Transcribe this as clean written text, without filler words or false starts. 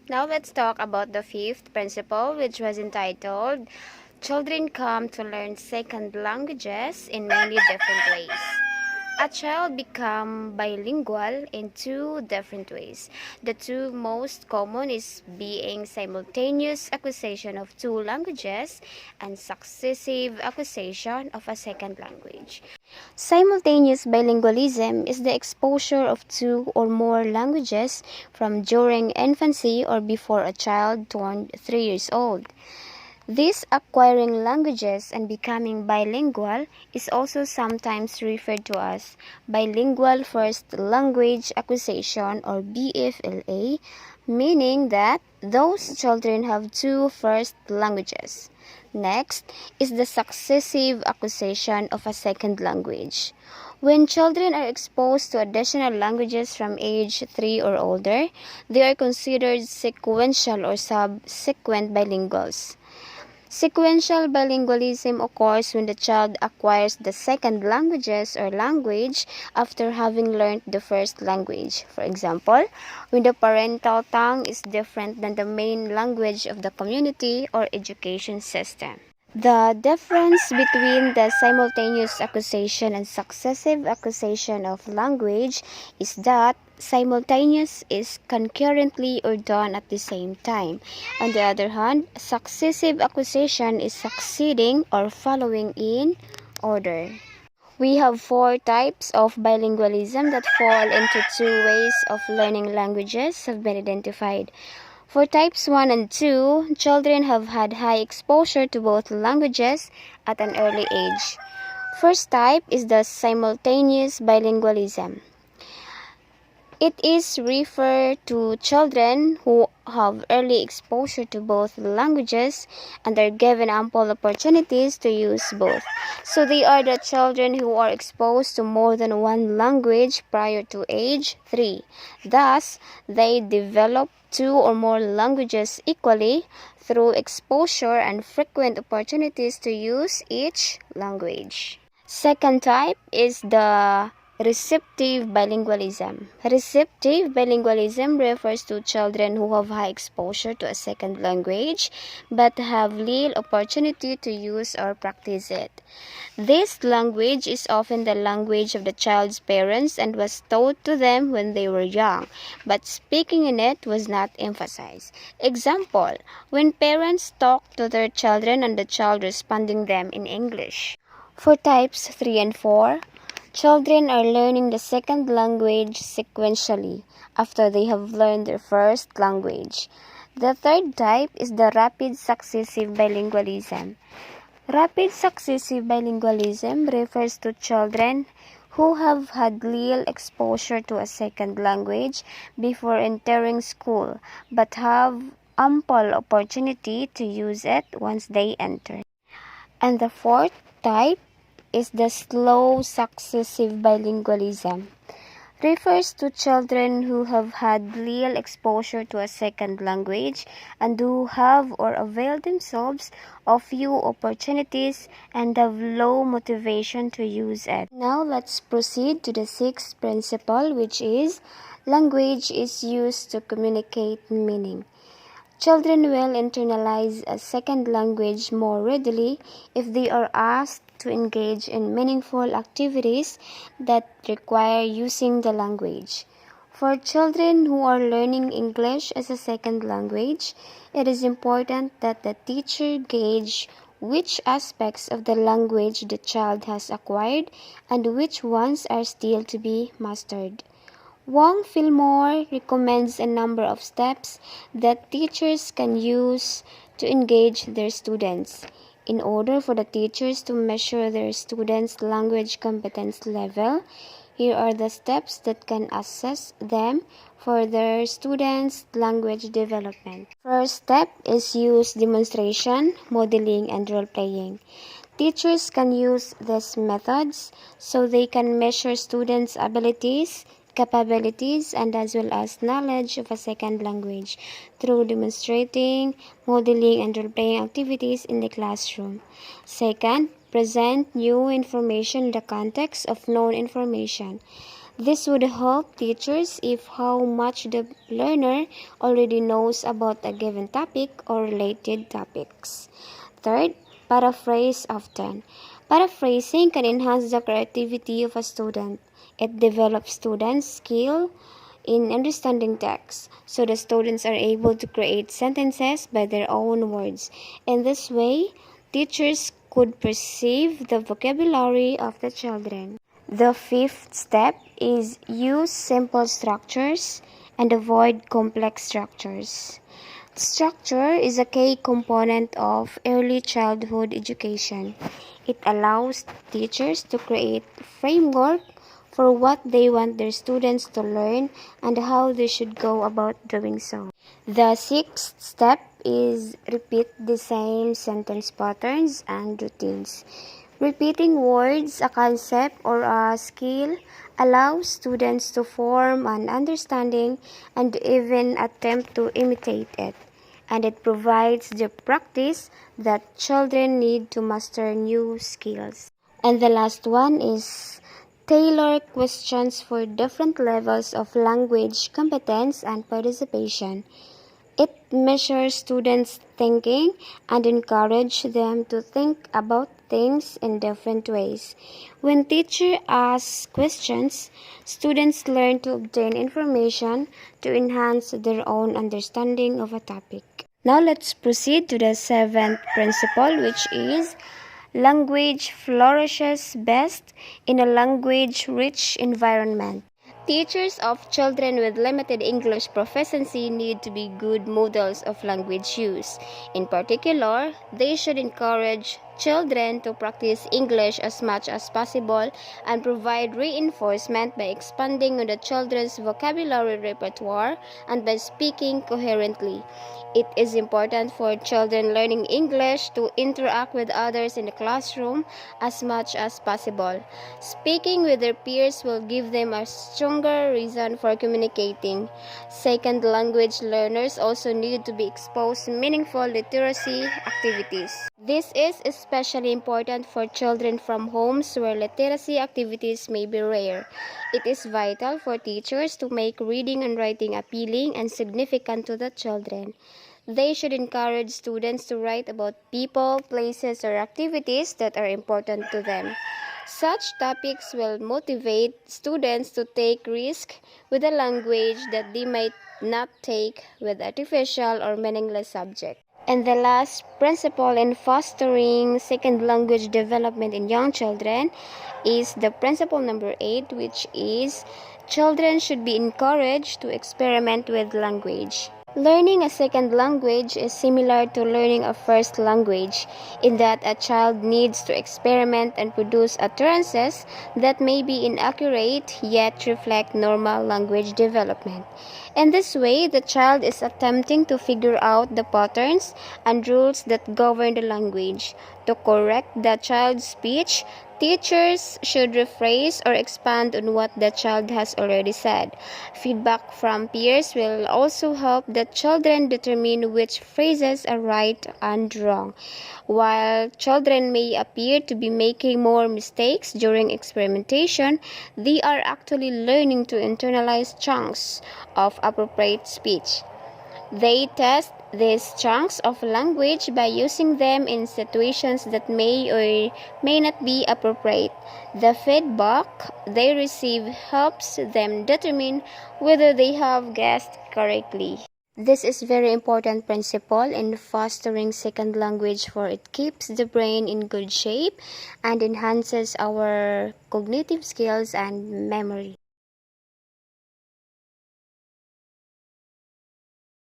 Now let's talk about the fifth principle, which was entitled Children Come to Learn Second Languages in Many Different Ways. A child becomes bilingual in two different ways. The two most common is being simultaneous acquisition of two languages and successive acquisition of a second language. Simultaneous bilingualism is the exposure of two or more languages from during infancy or before a child turned 3 years old. This acquiring languages and becoming bilingual is also sometimes referred to as bilingual first language acquisition or BFLA, meaning that those children have two first languages. Next is the successive acquisition of a second language. When children are exposed to additional languages from age 3 or older, they are considered sequential or subsequent bilinguals. Sequential bilingualism occurs when the child acquires the second languages or language after having learned the first language. For example, when the parental tongue is different than the main language of the community or education system. The difference between the simultaneous acquisition and successive acquisition of language is that simultaneous is concurrently or done at the same time. On the other hand, successive acquisition is succeeding or following in order. We have 4 types of bilingualism that fall into 2 ways of learning languages have been identified. For types 1 and 2, children have had high exposure to both languages at an early age. First type is the simultaneous bilingualism. It is referred to children who have early exposure to both languages and are given ample opportunities to use both. So they are the children who are exposed to more than one language prior to age 3. Thus, they develop 2 or more languages equally through exposure and frequent opportunities to use each language. Second type is the receptive bilingualism. Receptive bilingualism refers to children who have high exposure to a second language but have little opportunity to use or practice it. This language is often the language of the child's parents and was taught to them when they were young, but speaking in it was not emphasized. Example, when parents talk to their children and the child responding them in English. For types 3 and 4, children are learning the second language sequentially after they have learned their first language. The third type is the rapid successive bilingualism. Rapid successive bilingualism refers to children who have had little exposure to a second language before entering school but have ample opportunity to use it once they enter. And the fourth type is the slow successive bilingualism. Refers to children who have had little exposure to a second language and who have or avail themselves of few opportunities and have low motivation to use it. Now let's proceed to the 6th principle, which is language is used to communicate meaning. Children will internalize a second language more readily if they are asked to engage in meaningful activities that require using the language. For children who are learning English as a second language, it is important that the teacher gauge which aspects of the language the child has acquired and which ones are still to be mastered. Wong Fillmore recommends a number of steps that teachers can use to engage their students. In order for the teachers to measure their students' language competence level, here are the steps that can assess them for their students' language development. First step is use demonstration, modeling, and role-playing. Teachers can use these methods so they can measure students' abilities, capabilities, and as well as knowledge of a second language through demonstrating, modeling, and role-playing activities in the classroom. Second, present new information in the context of known information. This would help teachers if how much the learner already knows about a given topic or related topics. Third, paraphrase often. Paraphrasing can enhance the creativity of a student. It develops students' skill in understanding text, so the students are able to create sentences by their own words. In this way, teachers could perceive the vocabulary of the children. The fifth step is use simple structures and avoid complex structures. Structure is a key component of early childhood education. It allows teachers to create framework for what they want their students to learn and how they should go about doing so. The sixth step is repeat the same sentence patterns and routines. Repeating words, a concept, or a skill allows students to form an understanding and even attempt to imitate it. And it provides the practice that children need to master new skills. And the last one is tailor questions for different levels of language competence and participation. It measures students' thinking and encourages them to think about things in different ways. When teacher asks questions, students learn to obtain information to enhance their own understanding of a topic. Now let's proceed to the seventh principle, which is language flourishes best in a language-rich environment. Teachers of children with limited English proficiency need to be good models of language use. In particular, they should encourage children to practice English as much as possible and provide reinforcement by expanding on the children's vocabulary repertoire and by speaking coherently. It is important for children learning English to interact with others in the classroom as much as possible. Speaking with their peers will give them a stronger reason for communicating. Second language learners also need to be exposed to meaningful literacy activities. This is especially important for children from homes where literacy activities may be rare. It is vital for teachers to make reading and writing appealing and significant to the children. They should encourage students to write about people, places, or activities that are important to them. Such topics will motivate students to take risks with a language that they might not take with artificial or meaningless subjects. And the last principle in fostering second language development in young children is the principle number 8, which is children should be encouraged to experiment with language. Learning a second language is similar to learning a first language in that a child needs to experiment and produce utterances that may be inaccurate yet reflect normal language development. In this way, the child is attempting to figure out the patterns and rules that govern the language. To correct the child's speech, teachers should rephrase or expand on what the child has already said. Feedback from peers will also help the children determine which phrases are right and wrong. While children may appear to be making more mistakes during experimentation, they are actually learning to internalize chunks of appropriate speech. They test these chunks of language by using them in situations that may or may not be appropriate. The feedback they receive helps them determine whether they have guessed correctly. This is very important principle in fostering second language, for it keeps the brain in good shape and enhances our cognitive skills and memory.